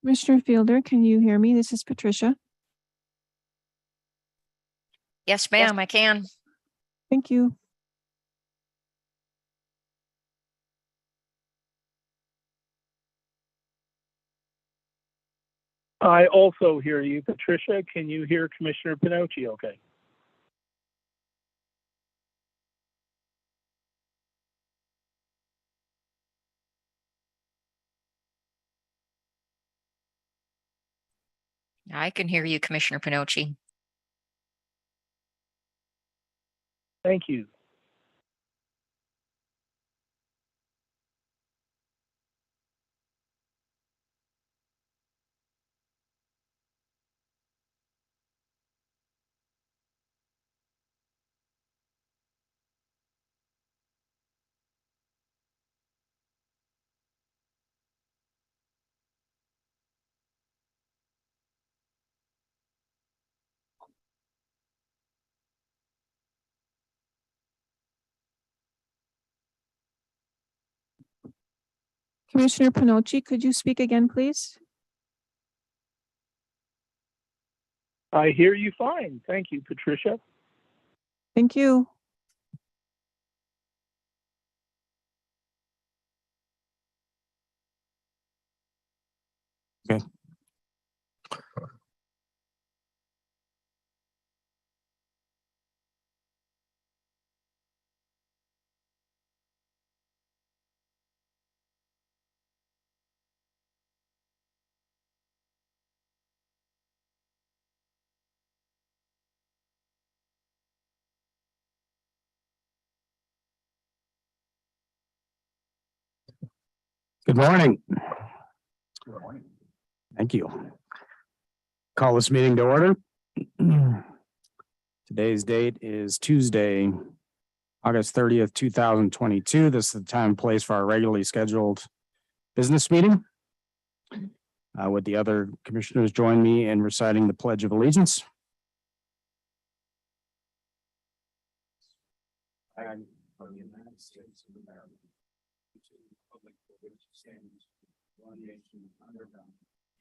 Commissioner Fielder, can you hear me? This is Patricia. Yes, ma'am, I can. Thank you. I also hear you, Patricia. Can you hear Commissioner Pinocci okay? I can hear you, Commissioner Pinocci. Thank you. Commissioner Pinocci, could you speak again, please? I hear you fine. Thank you, Patricia. Thank you. Okay. Good morning. Good morning. Thank you. Call this meeting to order. Today's date is Tuesday, August 30th, 2022. This is the time and place for our regularly scheduled business meeting. Would the other commissioners join me in reciting the Pledge of Allegiance? I, for the United States of America, to the republic for which it stands, one nation under God,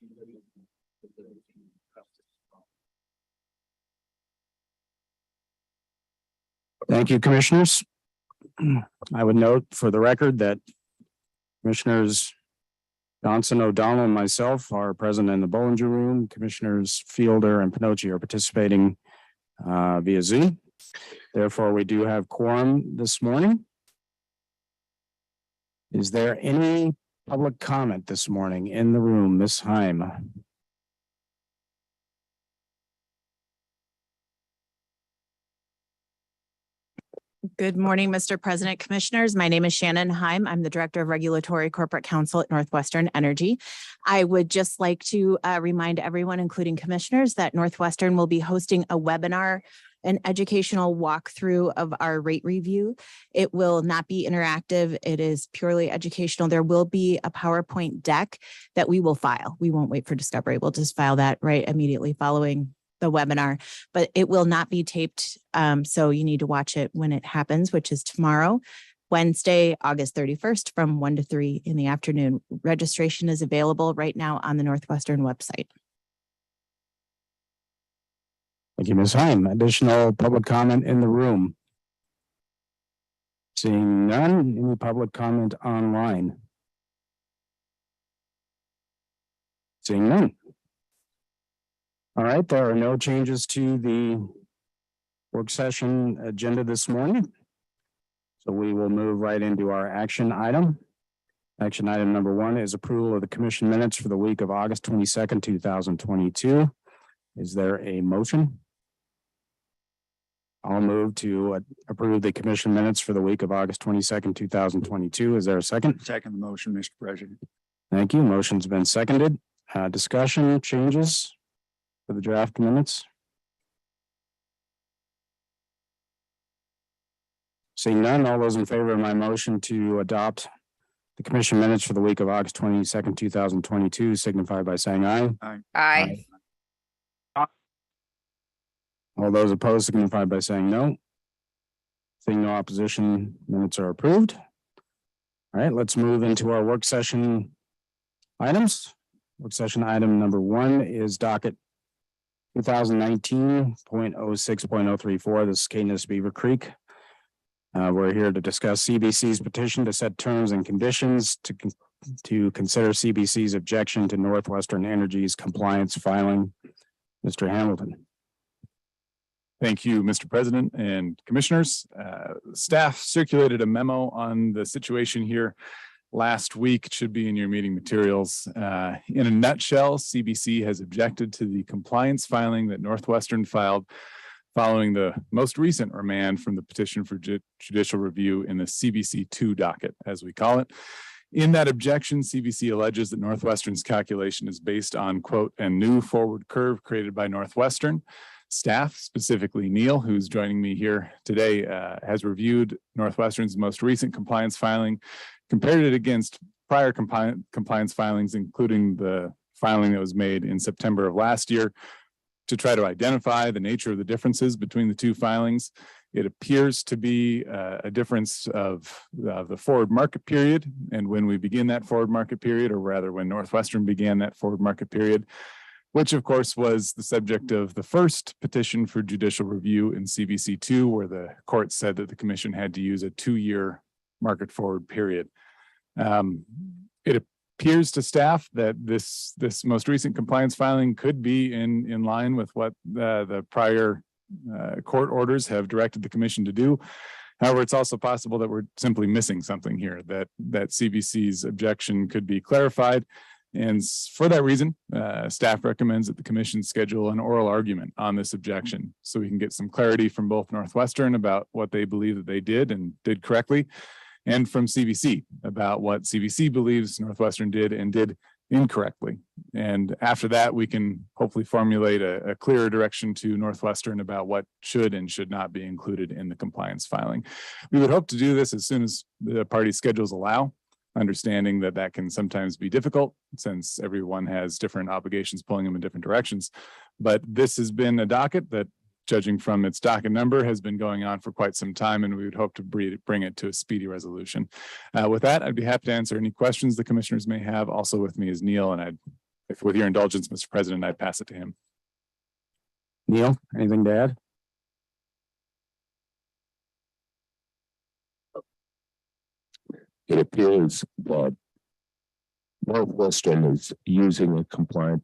indivisible, with liberty and justice for all. Thank you, commissioners. I would note for the record that Commissioners Johnson, O'Donnell, and myself are present in the Bollinger Room. Commissioners Fielder and Pinocci are participating via Zoom. Therefore, we do have quorum this morning. Is there any public comment this morning in the room, Ms. Heim? Good morning, Mr. President, Commissioners. My name is Shannon Heim. I'm the Director of Regulatory Corporate Counsel at Northwestern Energy. I would just like to remind everyone, including commissioners, that Northwestern will be hosting a webinar, an educational walkthrough of our rate review. It will not be interactive. It is purely educational. There will be a PowerPoint deck that we will file. We won't wait for discovery. We'll just file that right immediately following the webinar, but it will not be taped. So you need to watch it when it happens, which is tomorrow, Wednesday, August 31st from 1 to 3 in the afternoon. Registration is available right now on the Northwestern website. Thank you, Ms. Heim. Additional public comment in the room? Seeing none, any public comment online? Seeing none. All right, there are no changes to the work session agenda this morning. So we will move right into our action item. Action item number 1 is approval of the commission minutes for the week of August 22nd, 2022. Is there a motion? I'll move to approve the commission minutes for the week of August 22nd, 2022. Is there a second? Second motion, Mr. President. Thank you. Motion's been seconded. Discussion, changes for the draft minutes? Seeing none, all those in favor of my motion to adopt the commission minutes for the week of August 22nd, 2022 signify by saying aye. Aye. All those opposed signify by saying no. Seeing no opposition, minutes are approved. All right, let's move into our work session items. Work session item number 1 is docket 2019.06.034. This is Canis Beaver Creek. We're here to discuss CBC's petition to set terms and conditions to consider CBC's objection to Northwestern Energy's compliance filing. Mr. Hamilton. Thank you, Mr. President and Commissioners. Staff circulated a memo on the situation here last week. It should be in your meeting materials. In a nutshell, CBC has objected to the compliance filing that Northwestern filed following the most recent remand from the petition for judicial review in the CBC 2 docket, as we call it. In that objection, CBC alleges that Northwestern's calculation is based on, quote, a new forward curve created by Northwestern. Staff, specifically Neil, who's joining me here today, has reviewed Northwestern's most recent compliance filing, compared it against prior compliance filings, including the filing that was made in September of last year, to try to identify the nature of the differences between the two filings. It appears to be a difference of the forward market period and when we begin that forward market period, or rather when Northwestern began that forward market period, which of course was the subject of the first petition for judicial review in CBC 2, where the court said that the commission had to use a 2-year market forward period. It appears to staff that this most recent compliance filing could be in line with what the prior court orders have directed the commission to do. However, it's also possible that we're simply missing something here, that CBC's objection could be clarified. And for that reason, staff recommends that the commission schedule an oral argument on this objection so we can get some clarity from both Northwestern about what they believe that they did and did correctly, and from CBC about what CBC believes Northwestern did and did incorrectly. And after that, we can hopefully formulate a clearer direction to Northwestern about what should and should not be included in the compliance filing. We would hope to do this as soon as the party schedules allow, understanding that that can sometimes be difficult since everyone has different obligations pulling them in different directions. But this has been a docket that, judging from its docket number, has been going on for quite some time, and we would hope to bring it to a speedy resolution. With that, I'd be happy to answer any questions the commissioners may have. Also with me is Neil, and if with your indulgence, Mr. President, I'd pass it to him. Neil, anything to add? It appears that Northwestern is using a compliance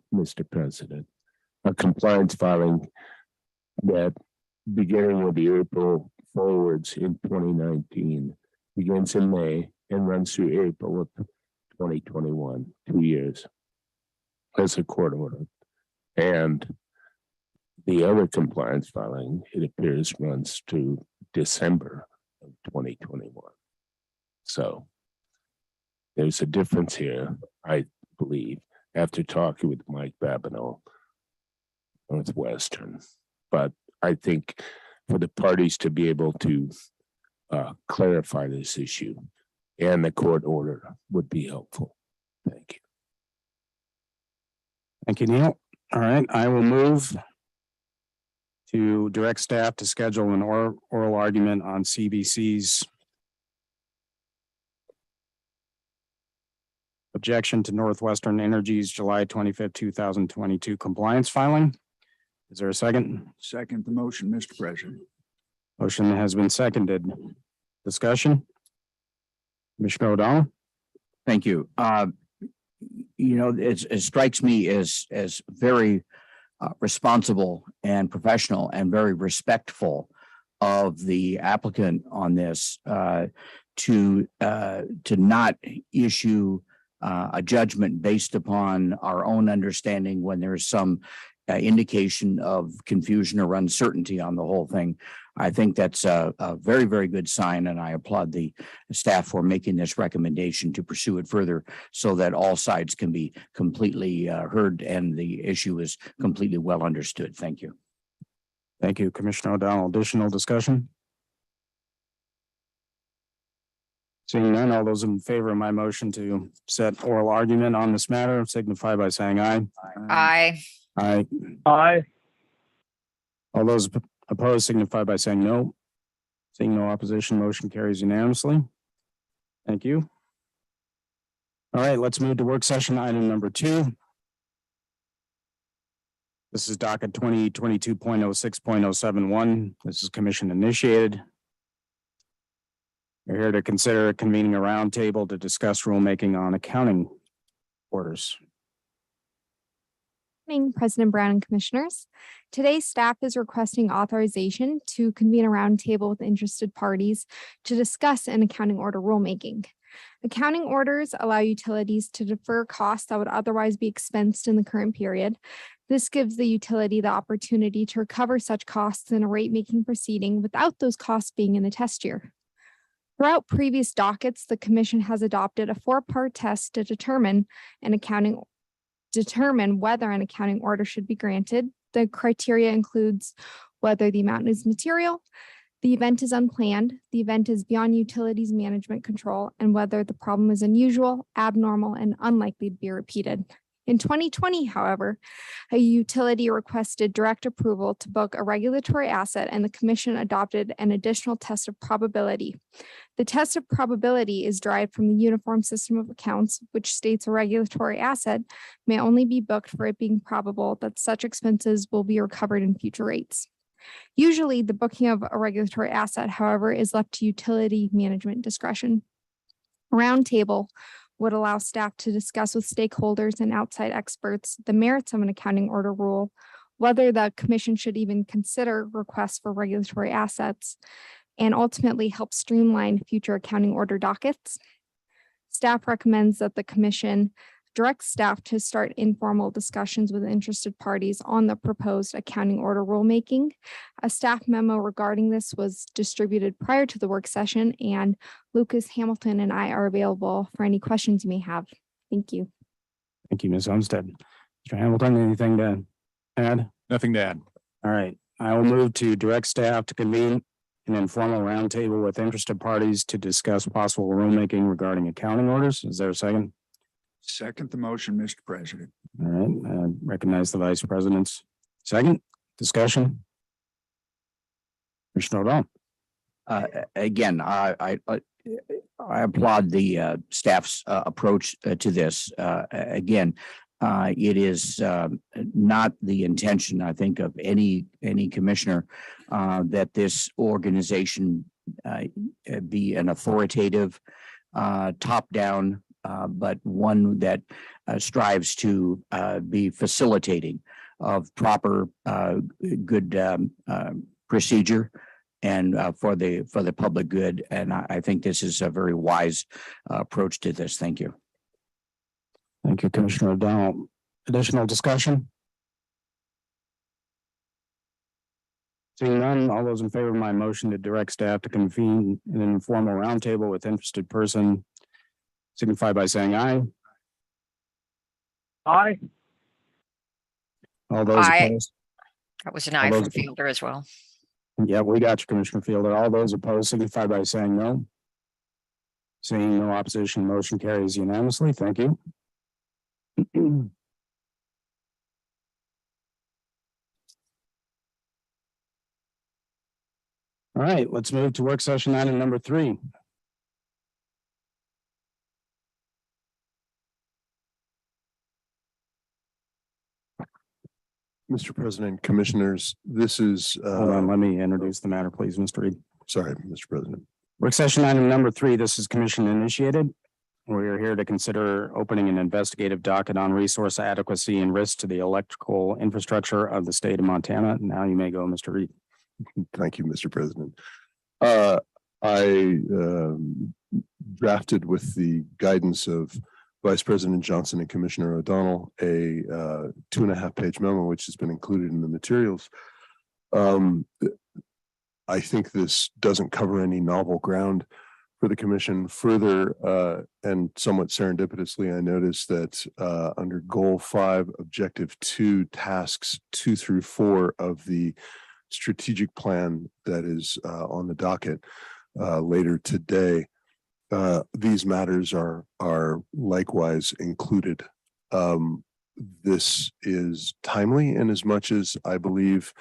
filing that, beginning with the April forwards in 2019, begins in May and runs through April of 2021, 2 years as a court order. And the other compliance filing, it appears, runs to December of 2021. So there's a difference here, I believe, after talking with Mike Babineau, Northwestern. But I think for the parties to be able to clarify this issue and the court order would be helpful. Thank you. Thank you, Neil. All right, I will move to direct staff to schedule an oral argument on CBC's objection to Northwestern Energy's July 25th, 2022 compliance filing. Is there a second? Second the motion, Mr. President. Motion has been seconded. Discussion? Commissioner O'Donnell? Thank you. It strikes me as very responsible and professional and very respectful of the applicant on this to not issue a judgment based upon our own understanding when there's some indication of confusion or uncertainty on the whole thing. I think that's a very, very good sign, and I applaud the staff for making this recommendation to pursue it further so that all sides can be completely heard and the issue is completely well understood. Thank you. Thank you, Commissioner O'Donnell. Additional discussion? Seeing none, all those in favor of my motion to set oral argument on this matter signify by saying aye. Aye. Aye. Aye. All those opposed signify by saying no. Seeing no opposition, motion carries unanimously. Thank you. All right, let's move to work session item number 2. This is docket 2022.06.071. This is commission initiated. We're here to consider convening a roundtable to discuss rulemaking on accounting orders. Morning, President Brown and Commissioners. Today, staff is requesting authorization to convene a roundtable with interested parties to discuss an accounting order rulemaking. Accounting orders allow utilities to defer costs that would otherwise be expensed in the current period. This gives the utility the opportunity to recover such costs in a rate-making proceeding without those costs being in the test year. Throughout previous dockets, the Commission has adopted a four-part test to determine whether an accounting order should be granted. The criteria includes whether the amount is material, the event is unplanned, the event is beyond utilities management control, and whether the problem is unusual, abnormal, and unlikely to be repeated. In 2020, however, a utility requested direct approval to book a regulatory asset, and the Commission adopted an additional test of probability. The test of probability is derived from the Uniform System of Accounts, which states a regulatory asset may only be booked for it being probable that such expenses will be recovered in future rates. Usually, the booking of a regulatory asset, however, is left to utility management discretion. A roundtable would allow staff to discuss with stakeholders and outside experts the merits of an accounting order rule, whether the Commission should even consider requests for regulatory assets, and ultimately help streamline future accounting order dockets. Staff recommends that the Commission direct staff to start informal discussions with interested parties on the proposed accounting order rulemaking. A staff memo regarding this was distributed prior to the work session, and Lucas Hamilton and I are available for any questions you may have. Thank you. Thank you, Ms. Olmsted. Mr. Hamilton, anything to add? Nothing to add. All right, I will move to direct staff to convene an informal roundtable with interested parties to discuss possible rulemaking regarding accounting orders. Is there a second? Second the motion, Mr. President. All right, recognize the vice president's second discussion. Commissioner O'Donnell. Again, I applaud the staff's approach to this. Again, it is not the intention, I think, of any commissioner that this organization be an authoritative, top-down, but one that strives to be facilitating of proper, good procedure and for the public good. And I think this is a very wise approach to this. Thank you. Thank you, Commissioner O'Donnell. Additional discussion? Seeing none, all those in favor of my motion to direct staff to convene an informal roundtable with interested person signify by saying aye. Aye. All those Aye. opposed? That was an eye from Fielder as well. Yeah, we got you, Commissioner Fielder. All those opposed signify by saying no. Seeing no opposition, motion carries unanimously. Thank you. All right, let's move to work session item number 3. Mr. President, Commissioners, this is, Hold on, let me introduce the matter, please, Mr. Reed. sorry, Mr. President. Work session item number 3, this is commission initiated. We are here to consider opening an investigative docket on resource adequacy and risk to the electrical infrastructure of the state of Montana. Now you may go, Mr. Reed. Thank you, Mr. President. I drafted with the guidance of Vice President Johnson and Commissioner O'Donnell a 2.5-page memo, which has been included in the materials. I think this doesn't cover any novel ground for the commission. Further, and somewhat serendipitously, I noticed that under Goal 5, Objective 2, Tasks 2 through 4 of the strategic plan that is on the docket later today, these matters are likewise included. This is timely in as much as I believe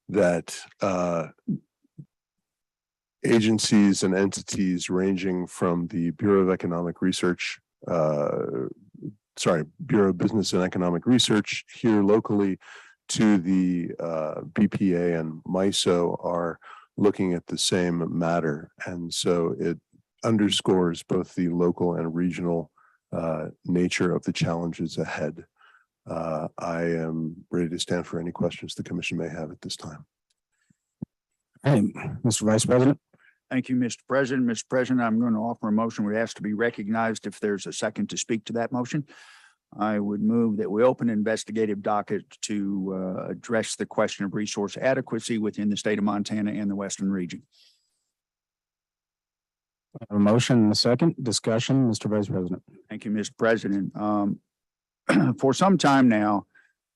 that agencies and entities ranging from the Bureau of Economic Research, Bureau of Business and Economic Research here locally to the BPA and MISO are looking at the same matter. And so it underscores both the local and regional nature of the challenges ahead. I am ready to stand for any questions the commission may have at this time. Hey, Mr. Vice President. Thank you, Mr. President. Mr. President, I'm going to offer a motion. We ask to be recognized if there's a second to speak to that motion. I would move that we open investigative docket to address the question of resource adequacy within the state of Montana and the Western region. A motion and a second discussion, Mr. Vice President. Thank you, Mr. President. For some time now,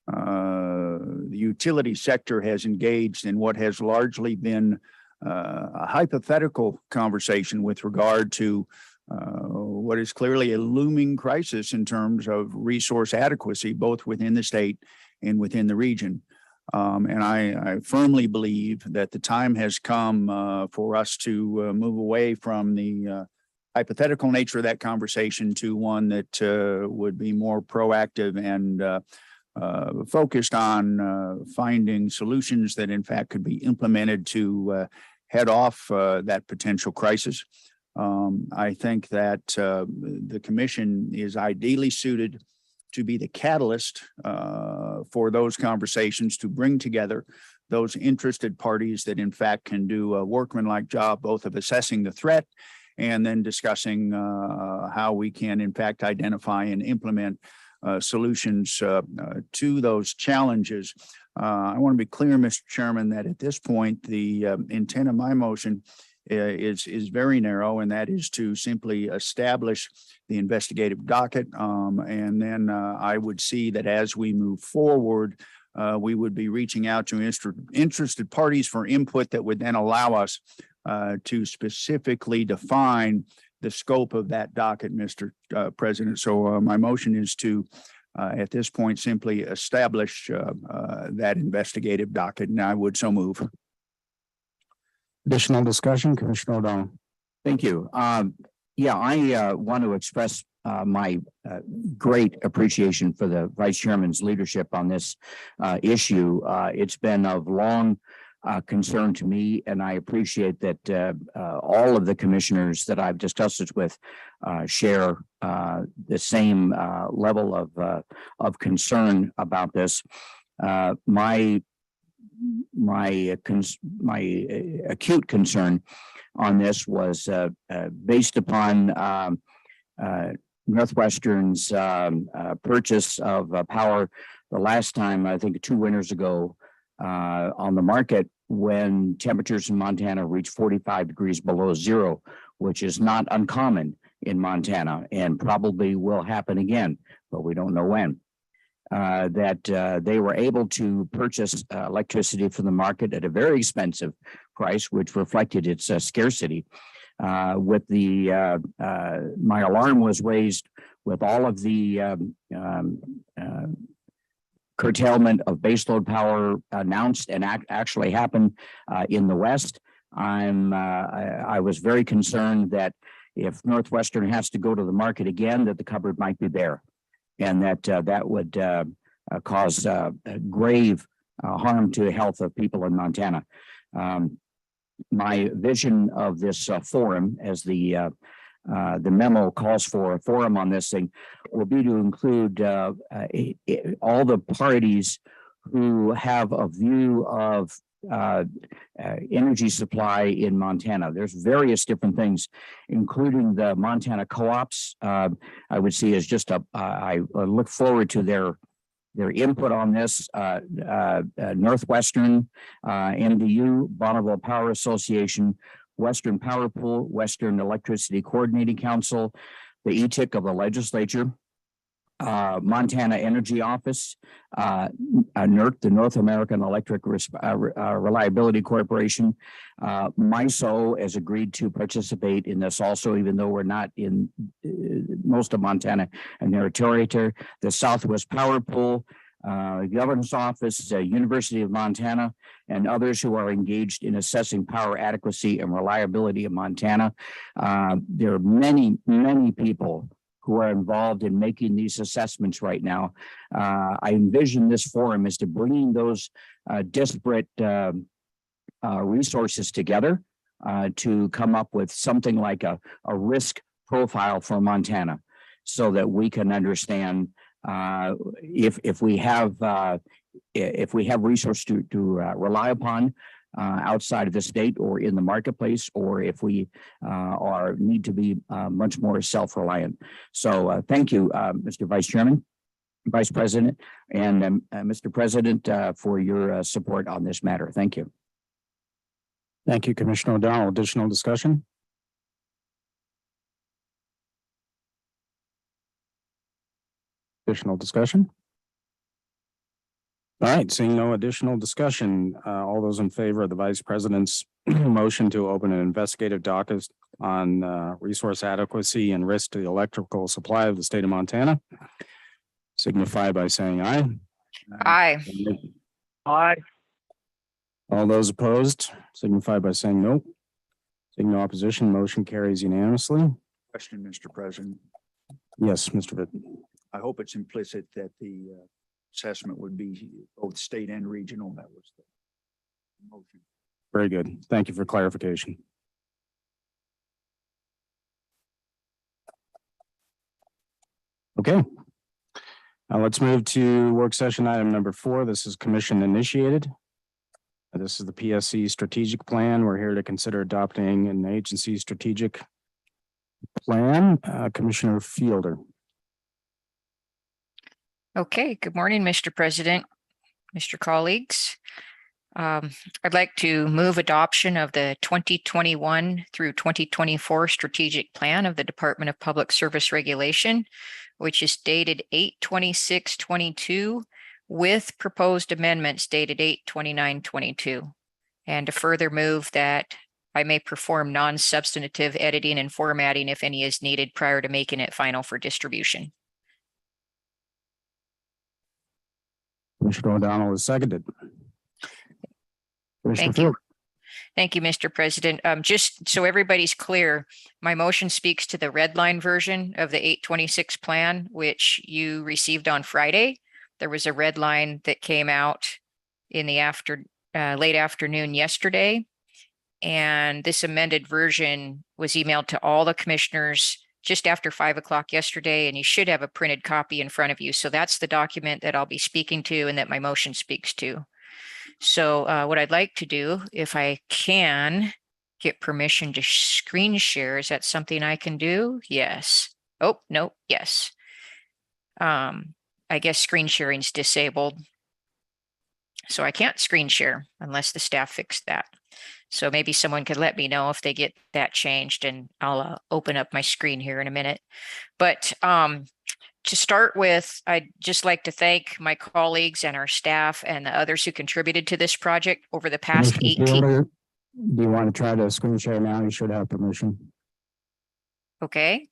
the utility sector has engaged in what has largely been a hypothetical conversation with regard to what is clearly a looming crisis in terms of resource adequacy, both within the state and within the region. And I firmly believe that the time has come for us to move away from the hypothetical nature of that conversation to one that would be more proactive and focused on finding solutions that in fact could be implemented to head off that potential crisis. I think that the commission is ideally suited to be the catalyst for those conversations, to bring together those interested parties that in fact can do a workmanlike job, both of assessing the threat and then discussing how we can in fact identify and implement solutions to those challenges. I want to be clear, Mr. Chairman, that at this point, the intent of my motion is very narrow, and that is to simply establish the investigative docket. And then I would see that as we move forward, we would be reaching out to interested parties for input that would then allow us to specifically define the scope of that docket, Mr. President. So my motion is to, at this point, simply establish that investigative docket, and I would so move. Additional discussion, Commissioner O'Donnell. Thank you. Yeah, I want to express my great appreciation for the Vice Chairman's leadership on this issue. It's been of long concern to me, and I appreciate that all of the commissioners that I've discussed this with share the same level of concern about this. My acute concern on this was based upon Northwestern's purchase of power the last time, I think 2 winters ago, on the market when temperatures in Montana reached 45 degrees below zero, which is not uncommon in Montana and probably will happen again, but we don't know when. That they were able to purchase electricity from the market at a very expensive price, which reflected its scarcity. With the my alarm was raised with all of the curtailment of baseload power announced and actually happened in the West. I was very concerned that if Northwestern has to go to the market again, that the cupboard might be bare, and that that would cause grave harm to the health of people in Montana. My vision of this forum, as the memo calls for a forum on this thing, will be to include all the parties who have a view of energy supply in Montana. There's various different things, including the Montana co-ops. I would see as just I look forward to their input on this. Northwestern, MDU, Bonneville Power Association, Western Power Pool, Western Electricity Coordinating Council, the ETIC of the legislature, Montana Energy Office, NERC, the North American Electric Reliability Corporation. MISO has agreed to participate in this also, even though we're not in most of Montana and their territory. The Southwest Power Pool, Governor's Office, University of Montana, and others who are engaged in assessing power adequacy and reliability of Montana. There are many, many people who are involved in making these assessments right now. I envision this forum as to bringing those disparate resources together to come up with something like a risk profile for Montana, so that we can understand if we have resources to rely upon outside of the state or in the marketplace, or if we need to be much more self-reliant. So thank you, Mr. Vice Chairman, Vice President, and Mr. President for your support on this matter. Thank you. Thank you, Commissioner O'Donnell. Additional discussion? Additional discussion? All right, seeing no additional discussion, all those in favor of the Vice President's motion to open an investigative docket on resource adequacy and risk to the electrical supply of the state of Montana, signify by saying aye. Aye. Aye. All those opposed, signify by saying no. Seeing no opposition, motion carries unanimously. Question, Mr. President. Yes, Mr. Vitt. I hope it's implicit that the assessment would be both state and regional. That was the motion. Very good. Thank you for clarification. Okay. Now let's move to work session item number 4. This is commission initiated. This is the PSC strategic plan. We're here to consider adopting an agency strategic plan. Commissioner Fielder. Okay, good morning, Mr. President, Mr. Colleagues. I'd like to move adoption of the 2021 through 2024 strategic plan of the Department of Public Service Regulation, which is dated 8/26/22 with proposed amendments dated 8/29/22. And to further move that I may perform non-substantive editing and formatting if any is needed prior to making it final for distribution. Commissioner O'Donnell is seconded. Commissioner Thank you. Fielder. Thank you, Mr. President. Just so everybody's clear, my motion speaks to the red line version of the 8/26 plan, which you received on Friday. There was a red line that came out in the late afternoon yesterday. And this amended version was emailed to all the commissioners just after 5 o'clock yesterday, and you should have a printed copy in front of you. So that's the document that I'll be speaking to and that my motion speaks to. So what I'd like to do, if I can get permission to screen share, is that something I can do? Yes. Oh, no, yes. I guess screen sharing is disabled. So I can't screen share unless the staff fixed that. So maybe someone could let me know if they get that changed, and I'll open up my screen here in a minute. But to start with, I'd just like to thank my colleagues and our staff and the others who contributed to this project over the past Commissioner 18. Fielder, do you want to try to screen share now? You should have permission. Okay.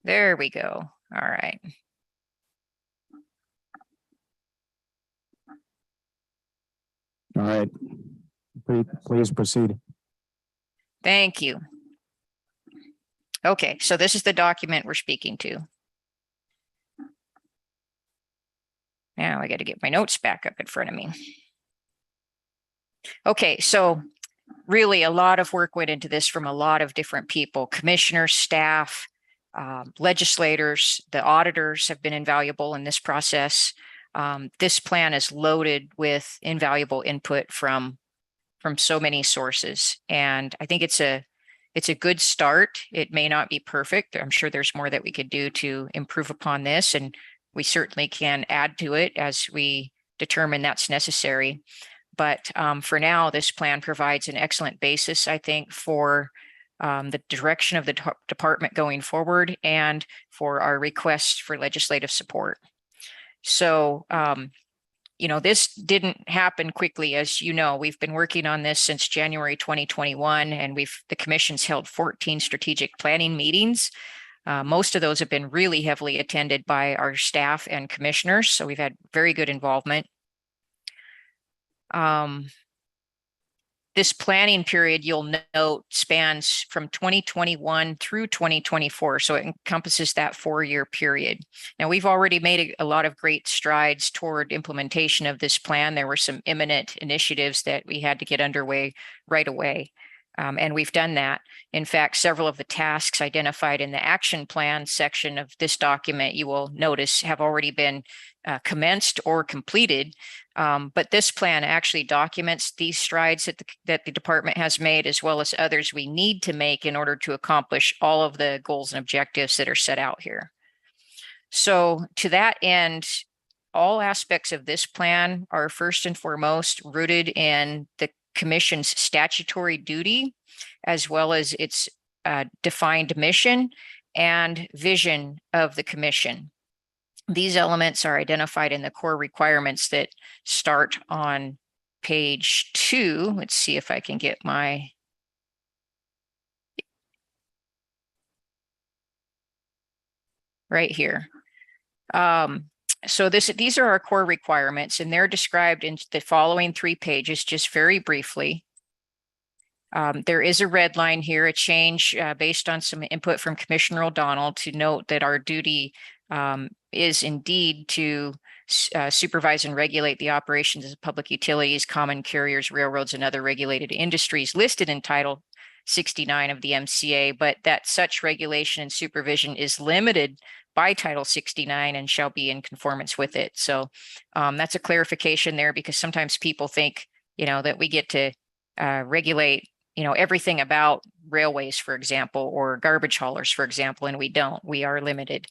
There we go. All right. All right. Please proceed. Thank you. Okay, so this is the document we're speaking to. Now I got to get my notes back up in front of me. Okay, so really a lot of work went into this from a lot of different people, commissioners, staff, legislators, the auditors have been invaluable in this process. This plan is loaded with invaluable input from so many sources. And I think it's a good start. It may not be perfect. I'm sure there's more that we could do to improve upon this, and we certainly can add to it as we determine that's necessary. But for now, this plan provides an excellent basis, I think, for the direction of the department going forward and for our requests for legislative support. So, this didn't happen quickly. As you know, we've been working on this since January 2021, and the commission's held 14 strategic planning meetings. Most of those have been really heavily attended by our staff and commissioners, so we've had very good involvement. This planning period, you'll note, spans from 2021 through 2024. So it encompasses that 4-year period. Now, we've already made a lot of great strides toward implementation of this plan. There were some imminent initiatives that we had to get underway right away. And we've done that. In fact, several of the tasks identified in the action plan section of this document, you will notice, have already been commenced or completed. But this plan actually documents these strides that the department has made, as well as others we need to make in order to accomplish all of the goals and objectives that are set out here. So to that end, all aspects of this plan are first and foremost rooted in the Commission's statutory duty, as well as its defined mission and vision of the Commission. These elements are identified in the core requirements that start on page 2. Let's see if I can get my right here. So these are our core requirements, and they're described in the following 3 pages, just very briefly. There is a red line here, a change based on some input from Commissioner O'Donnell to note that our duty is indeed to supervise and regulate the operations of public utilities, common carriers, railroads, and other regulated industries listed in Title 69 of the MCA, but that such regulation and supervision is limited by Title 69 and shall be in conformance with it. So that's a clarification there, because sometimes people think, that we get to regulate, everything about railways, for example, or garbage haulers, for example, and we don't. We are limited.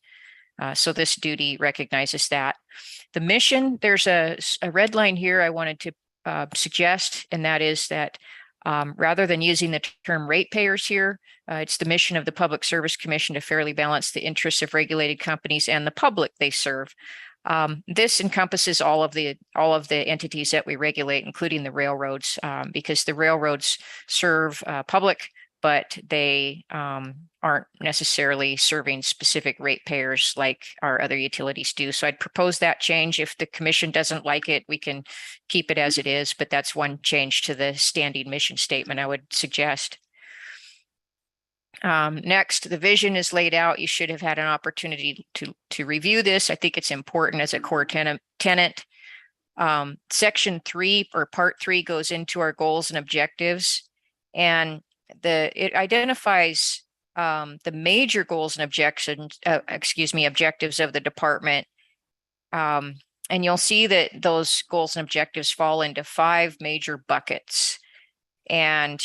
So this duty recognizes that. The mission, there's a red line here I wanted to suggest, and that is that rather than using the term ratepayers here, it's the mission of the Public Service Commission to fairly balance the interests of regulated companies and the public they serve. This encompasses all of the entities that we regulate, including the railroads, because the railroads serve public, but they aren't necessarily serving specific ratepayers like our other utilities do. So I'd propose that change. If the Commission doesn't like it, we can keep it as it is, but that's one change to the standing mission statement I would suggest. Next, the vision is laid out. You should have had an opportunity to review this. I think it's important as a core tenet. Section 3 or part 3 goes into our goals and objectives, and it identifies the major goals and objectives of the department. And you'll see that those goals and objectives fall into 5 major buckets. And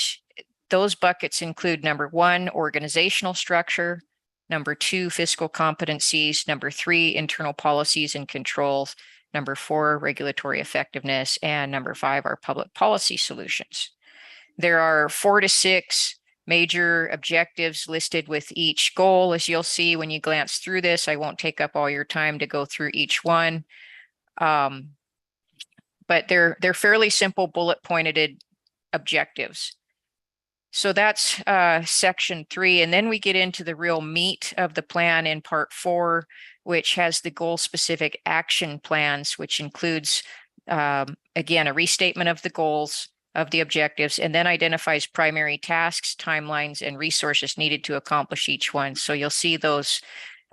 those buckets include number 1, organizational structure, number 2, fiscal competencies, number 3, internal policies and controls, number 4, regulatory effectiveness, and number 5, our public policy solutions. There are 4 to 6 major objectives listed with each goal. As you'll see when you glance through this, I won't take up all your time to go through each one. But they're fairly simple bullet pointed objectives. So that's section 3. And then we get into the real meat of the plan in part 4, which has the goal specific action plans, which includes, again, a restatement of the goals, of the objectives, and then identifies primary tasks, timelines, and resources needed to accomplish each one. So you'll see those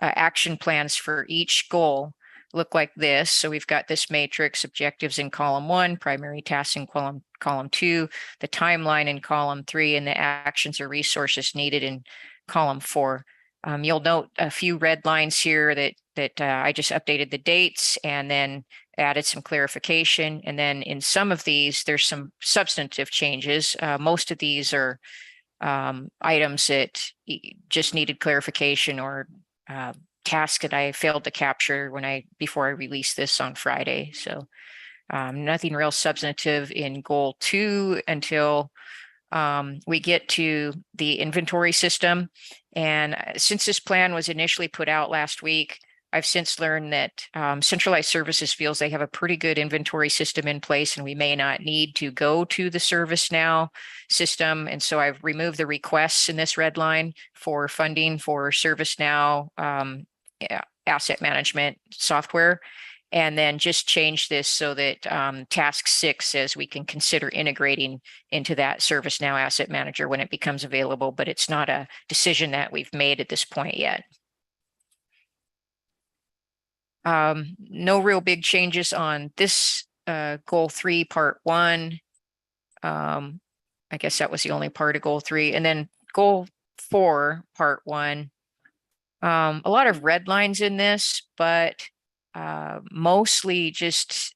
action plans for each goal look like this. So we've got this matrix, objectives in column 1, primary tasks in column 2, the timeline in column 3, and the actions or resources needed in column 4. You'll note a few red lines here that I just updated the dates and then added some clarification. And then in some of these, there's some substantive changes. Most of these are items that just needed clarification or task that I failed to capture before I released this on Friday. So nothing real substantive in goal 2 until we get to the inventory system. And since this plan was initially put out last week, I've since learned that centralized services feels they have a pretty good inventory system in place, and we may not need to go to the ServiceNow system. And so I've removed the requests in this red line for funding for ServiceNow asset management software. And then just change this so that task 6 says we can consider integrating into that ServiceNow Asset Manager when it becomes available, but it's not a decision that we've made at this point yet. No real big changes on this goal 3, part 1. I guess that was the only part of goal 3. And then goal 4, part 1. A lot of red lines in this, but mostly just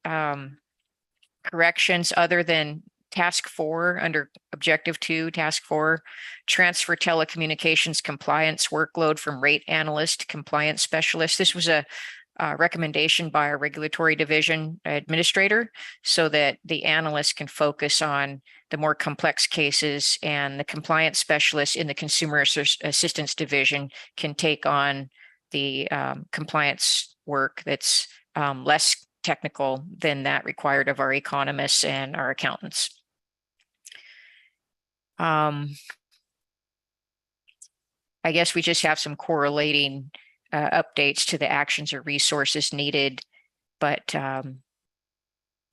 corrections other than task 4 under objective 2, task 4, transfer telecommunications compliance workload from rate analyst to compliance specialist. This was a recommendation by our regulatory division administrator so that the analyst can focus on the more complex cases, and the compliance specialist in the consumer assistance division can take on the compliance work that's less technical than that required of our economists and our accountants. I guess we just have some correlating updates to the actions or resources needed, but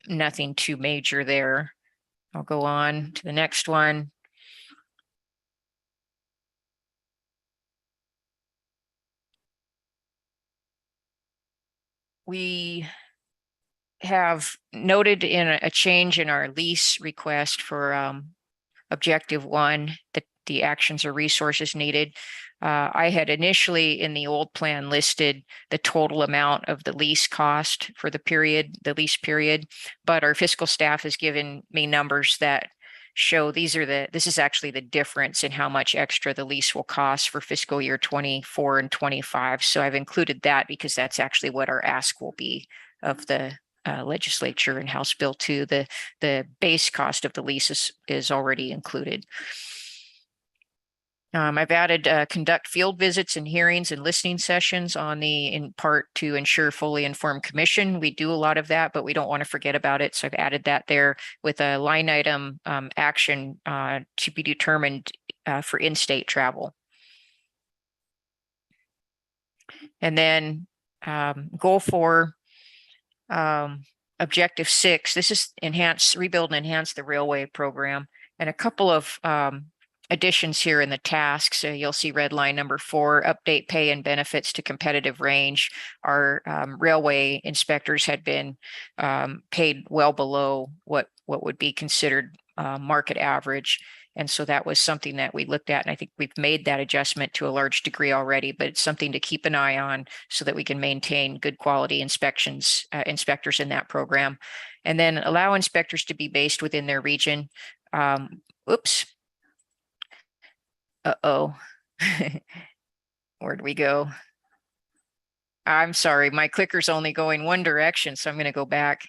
nothing too major there. I'll go on to the next one. We have noted in a change in our lease request for objective 1 that the actions or resources needed. I had initially in the old plan listed the total amount of the lease cost for the lease period, but our fiscal staff has given me numbers that show this is actually the difference in how much extra the lease will cost for fiscal year 24 and 25. So I've included that because that's actually what our ask will be of the legislature and House Bill 2. The base cost of the lease is already included. I've added conduct field visits and hearings and listening sessions in part to ensure fully informed commission. We do a lot of that, but we don't want to forget about it. So I've added that there with a line item action to be determined for in-state travel. And then goal 4, objective 6, this is rebuild and enhance the railway program, and a couple of additions here in the tasks. So you'll see red line number 4, update pay and benefits to competitive range. Our railway inspectors had been paid well below what would be considered market average. And so that was something that we looked at, and I think we've made that adjustment to a large degree already, but it's something to keep an eye on so that we can maintain good quality inspectors in that program. And then allow inspectors to be based within their region. Oops. Uh-oh. Where'd we go? I'm sorry, my clicker's only going one direction, so I'm going to go back.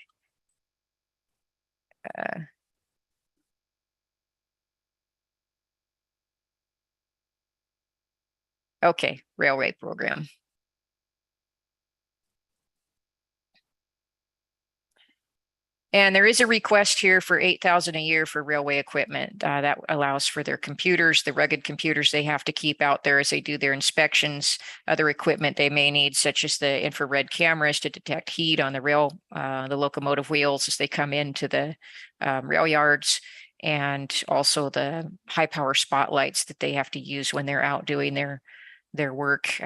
Okay, railway program. And there is a request here for $8,000 a year for railway equipment. That allows for their computers, the rugged computers they have to keep out there as they do their inspections, other equipment they may need, such as the infrared cameras to detect heat on the locomotive wheels as they come into the rail yards, and also the high power spotlights that they have to use when they're out doing their work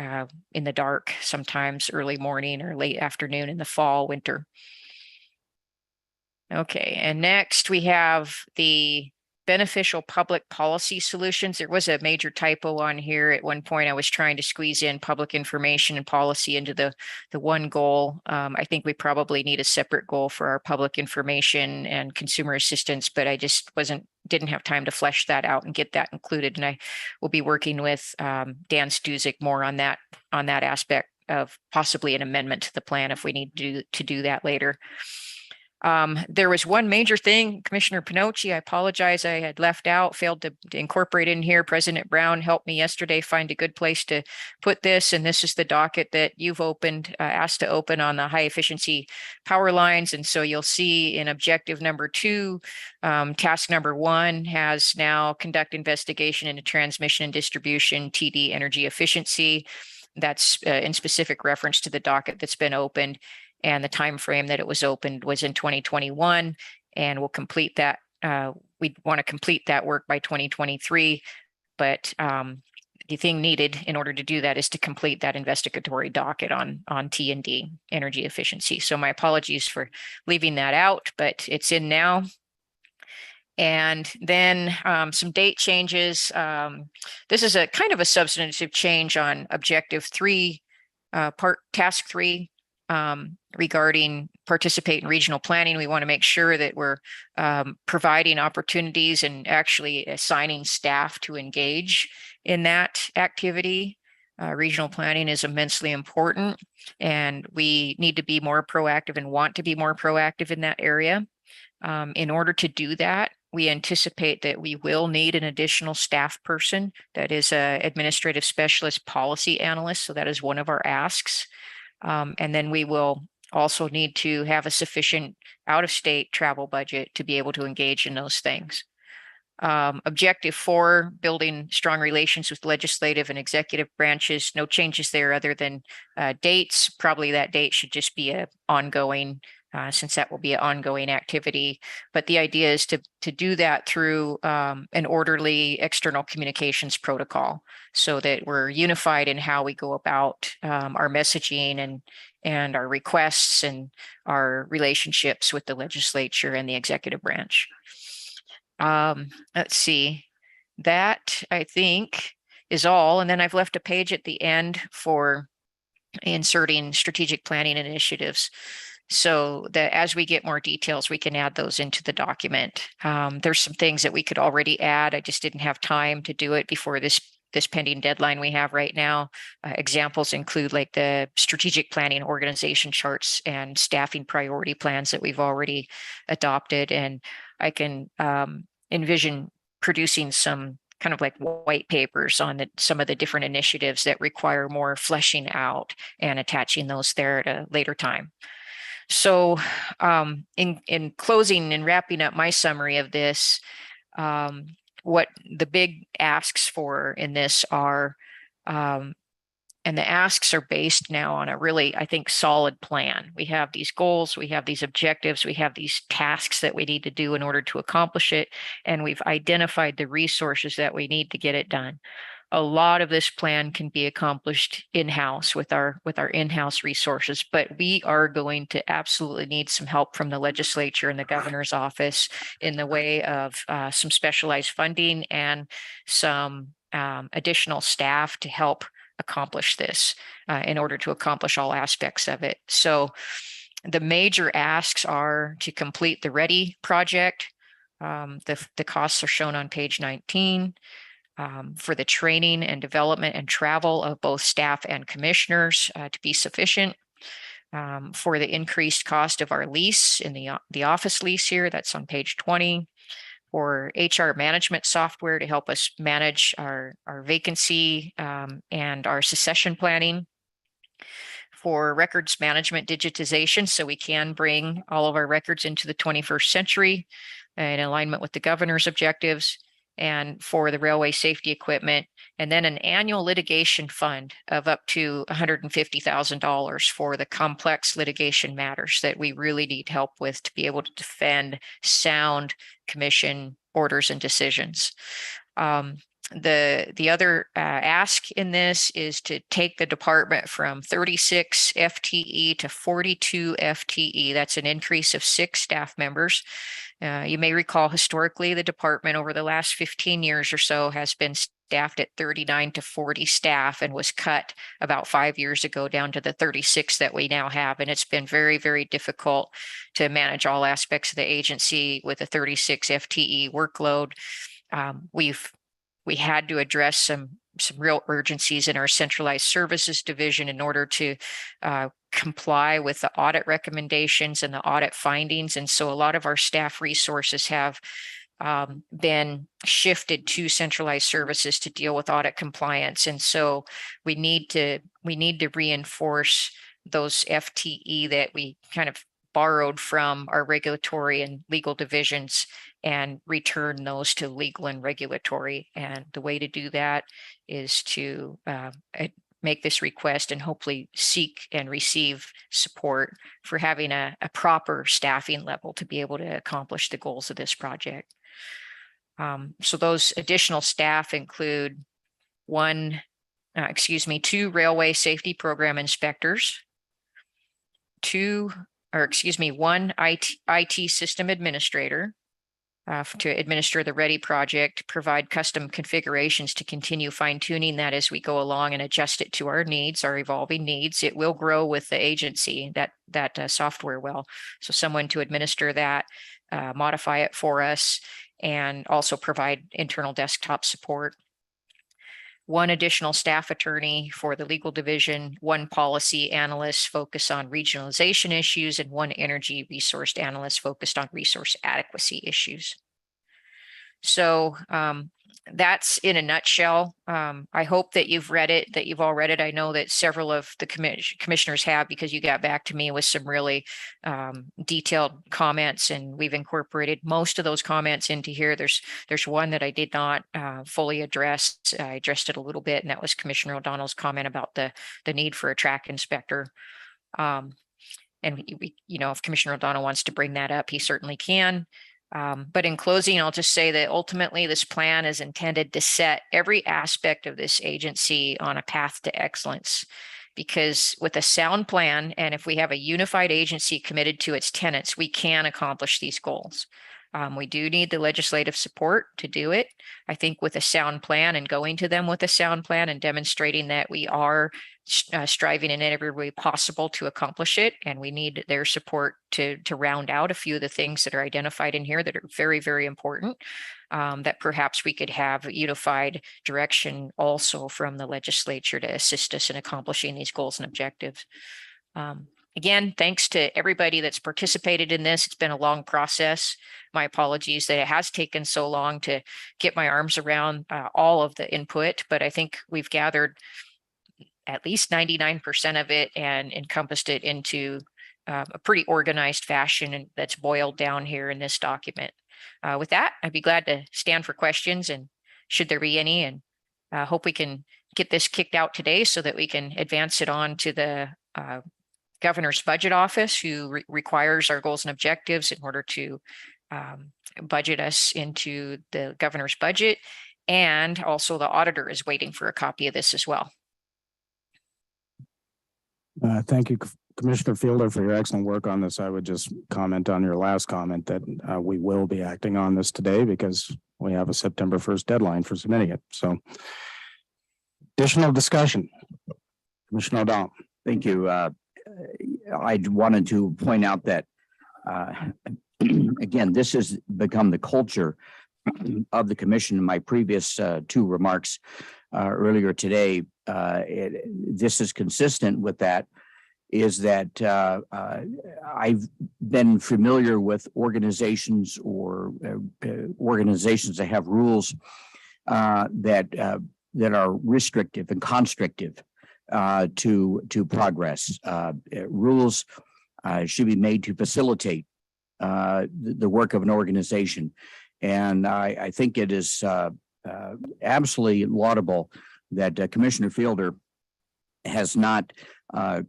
in the dark, sometimes early morning or late afternoon in the fall, winter. Okay, and next we have the beneficial public policy solutions. There was a major typo on here. At one point, I was trying to squeeze in public information and policy into the one goal. I think we probably need a separate goal for our public information and consumer assistance, but I just didn't have time to flesh that out and get that included. And I will be working with Dan Stuzik more on that aspect of possibly an amendment to the plan if we need to do that later. There was one major thing, Commissioner Pinocci, I apologize, I had left out, failed to incorporate in here. President Brown helped me yesterday find a good place to put this, and this is the docket that you've opened, asked to open on the high efficiency power lines. And so you'll see in objective number 2, task number 1 has now conduct investigation into transmission and distribution TD energy efficiency. That's in specific reference to the docket that's been opened. And the time frame that it was opened was in 2021, and we'll complete that. We want to complete that work by 2023, but the thing needed in order to do that is to complete that investigatory docket on T&D energy efficiency. So my apologies for leaving that out, but it's in now. And then some date changes. This is a kind of a substantive change on objective 3, task 3. Regarding participate in regional planning. We want to make sure that we're providing opportunities and actually assigning staff to engage in that activity. Regional planning is immensely important, and we need to be more proactive and want to be more proactive in that area. In order to do that, we anticipate that we will need an additional staff person that is an administrative specialist policy analyst. So that is one of our asks. And then we will also need to have a sufficient out-of-state travel budget to be able to engage in those things. Objective 4, building strong relations with legislative and executive branches. No changes there other than dates. Probably that date should just be an ongoing, since that will be an ongoing activity. But the idea is to do that through an orderly external communications protocol, so that we're unified in how we go about our messaging and our requests and our relationships with the legislature and the executive branch. Let's see, that I think is all. And then I've left a page at the end for inserting strategic planning initiatives, so that as we get more details, we can add those into the document. There's some things that we could already add. I just didn't have time to do it before this pending deadline we have right now. Examples include like the strategic planning organization charts and staffing priority plans that we've already adopted. And I can envision producing some kind of like white papers on some of the different initiatives that require more fleshing out and attaching those there at a later time. So in closing and wrapping up my summary of this, what the big asks for in this are, and the asks are based now on a really, I think, solid plan. We have these goals, we have these objectives, we have these tasks that we need to do in order to accomplish it, and we've identified the resources that we need to get it done. A lot of this plan can be accomplished in-house with our in-house resources, but we are going to absolutely need some help from the legislature and the governor's office in the way of some specialized funding and some additional staff to help accomplish this in order to accomplish all aspects of it. So the major asks are to complete the READY project. The costs are shown on page 19. For the training and development and travel of both staff and commissioners to be sufficient. For the increased cost of our lease in the office lease here, that's on page 20. For HR management software to help us manage our vacancy and our succession planning. For records management digitization, so we can bring all of our records into the 21st century in alignment with the governor's objectives. And for the railway safety equipment, and then an annual litigation fund of up to $150,000 for the complex litigation matters that we really need help with to be able to defend sound commission orders and decisions. The other ask in this is to take the department from 36 FTE to 42 FTE. That's an increase of 6 staff members. You may recall historically the department over the last 15 years or so has been staffed at 39 to 40 staff and was cut about 5 years ago down to the 36 that we now have. And it's been very, very difficult to manage all aspects of the agency with a 36 FTE workload. We had to address some real urgencies in our centralized services division in order to comply with the audit recommendations and the audit findings. And so a lot of our staff resources have been shifted to centralized services to deal with audit compliance. And so we need to reinforce those FTE that we kind of borrowed from our regulatory and legal divisions and return those to legal and regulatory. And the way to do that is to make this request and hopefully seek and receive support for having a proper staffing level to be able to accomplish the goals of this project. So those additional staff include two railway safety program inspectors, one IT system administrator to administer the READY project, provide custom configurations to continue fine tuning that as we go along and adjust it to our needs, our evolving needs. It will grow with the agency, that software will. So someone to administer that, modify it for us, and also provide internal desktop support. One additional staff attorney for the legal division, one policy analyst focused on regionalization issues, and one energy resource analyst focused on resource adequacy issues. So that's in a nutshell. I hope that you've read it, that you've all read it. I know that several of the commissioners have, because you got back to me with some really detailed comments, and we've incorporated most of those comments into here. There's one that I did not fully address. I addressed it a little bit, and that was Commissioner O'Donnell's comment about the need for a track inspector. And if Commissioner O'Donnell wants to bring that up, he certainly can. But in closing, I'll just say that ultimately this plan is intended to set every aspect of this agency on a path to excellence, because with a sound plan, and if we have a unified agency committed to its tenets, we can accomplish these goals. We do need the legislative support to do it. I think with a sound plan and going to them with a sound plan and demonstrating that we are striving in every way possible to accomplish it. And we need their support to round out a few of the things that are identified in here that are very, very important, that perhaps we could have unified direction also from the legislature to assist us in accomplishing these goals and objectives. Again, thanks to everybody that's participated in this. It's been a long process. My apologies that it has taken so long to get my arms around all of the input, but I think we've gathered at least 99% of it and encompassed it into a pretty organized fashion, and that's boiled down here in this document. With that, I'd be glad to stand for questions, and should there be any, and hope we can get this kicked out today so that we can advance it on to the Governor's Budget Office, who requires our goals and objectives in order to budget us into the governor's budget. And also the auditor is waiting for a copy of this as well. Thank you, Commissioner Fielder, for your excellent work on this. I would just comment on your last comment that we will be acting on this today because we have a September 1st deadline for submitting it. So additional discussion. Commissioner O'Donnell. Thank you. I wanted to point out that, again, this has become the culture of the commission. In my previous two remarks earlier today, this is consistent with that, is that I've been familiar with organizations or organizations that have rules that are restrictive and constrictive to progress. Rules should be made to facilitate the work of an organization. And I think it is absolutely laudable that Commissioner Fielder has not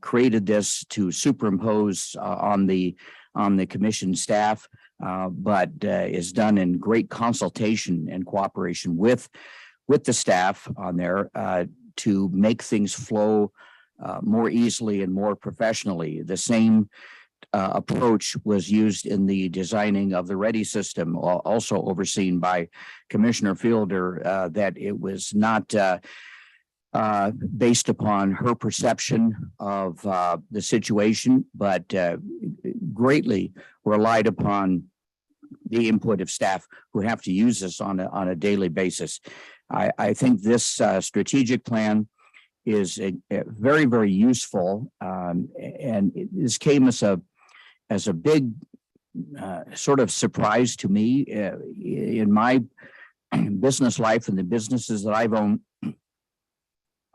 created this to superimpose on the commission staff, but is done in great consultation and cooperation with the staff on there to make things flow more easily and more professionally. The same approach was used in the designing of the READY system, also overseen by Commissioner Fielder, that it was not based upon her perception of the situation, but greatly relied upon the input of staff who have to use this on a daily basis. I think this strategic plan is very, very useful. This came as a big sort of surprise to me in my business life and the businesses that I've owned.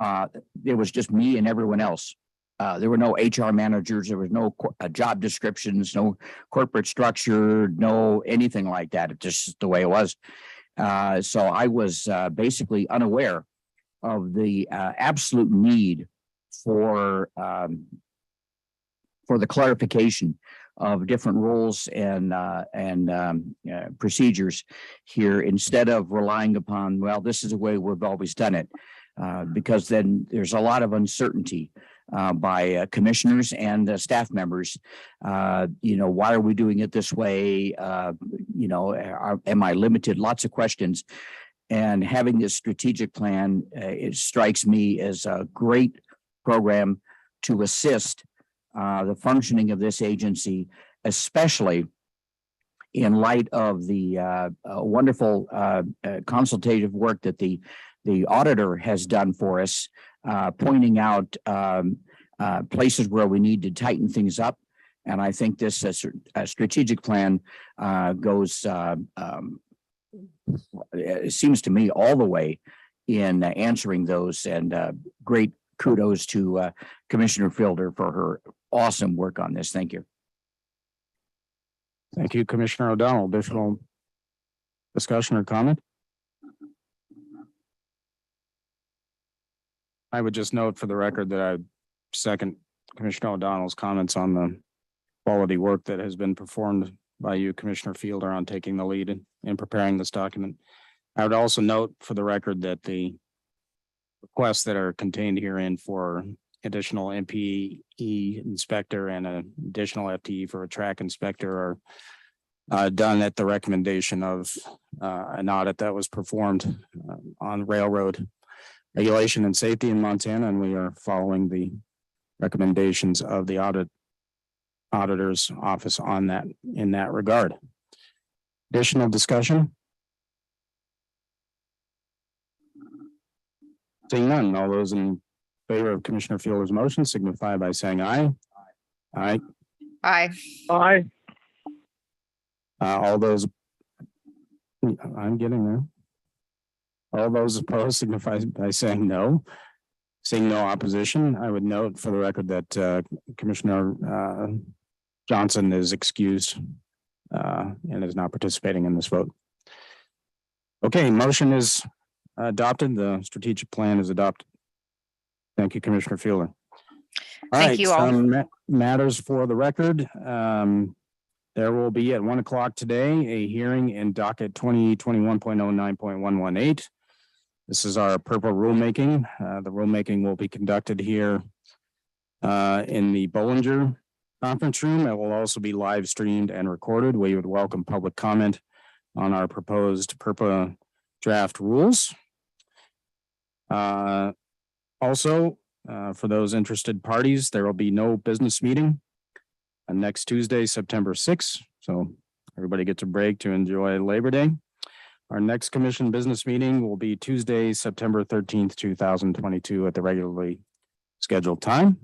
There was just me and everyone else. There were no HR managers. There was no job descriptions, no corporate structure, no anything like that. It's just the way it was. So I was basically unaware of the absolute need for the clarification of different rules and procedures here, instead of relying upon, well, this is the way we've always done it, because then there's a lot of uncertainty by commissioners and staff members. Why are we doing it this way? Am I limited? Lots of questions. And having this strategic plan, it strikes me as a great program to assist the functioning of this agency, especially in light of the wonderful consultative work that the auditor has done for us, pointing out places where we need to tighten things up. And I think this strategic plan goes, it seems to me, all the way in answering those. And great kudos to Commissioner Fielder for her awesome work on this. Thank you. Thank you, Commissioner O'Donnell. Additional discussion or comment? I would just note for the record that I second Commissioner O'Donnell's comments on the quality work that has been performed by you, Commissioner Fielder, on taking the lead in preparing this document. I would also note for the record that the requests that are contained herein for additional MPE inspector and an additional FTE for a track inspector are done at the recommendation of an audit that was performed on railroad regulation and safety in Montana, and we are following the recommendations of the auditor's office on that, in that regard. Additional discussion? Seeing none, all those in favor of Commissioner Fielder's motion signify by saying aye. Aye. Aye. Aye. All those, I'm getting there. All those opposed signify by saying no. Seeing no opposition, I would note for the record that Commissioner Johnson is excused and is not participating in this vote. Okay, motion is adopted. The strategic plan is adopted. Thank you, Commissioner Fielder. Thank you all. Some matters for the record. There will be at 1 o'clock today a hearing in docket 2021.09.118. This is our purple rulemaking. The rulemaking will be conducted here in the Bollinger conference room. It will also be live streamed and recorded. We would welcome public comment on our proposed PURPA draft rules. Also, for those interested parties, there will be no business meeting next Tuesday, September 6th. So everybody gets a break to enjoy Labor Day. Our next commission business meeting will be Tuesday, September 13th, 2022 at the regularly scheduled time.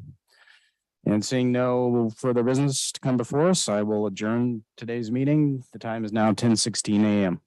And seeing no further business to come before us, I will adjourn today's meeting. The time is now 10:16 a.m.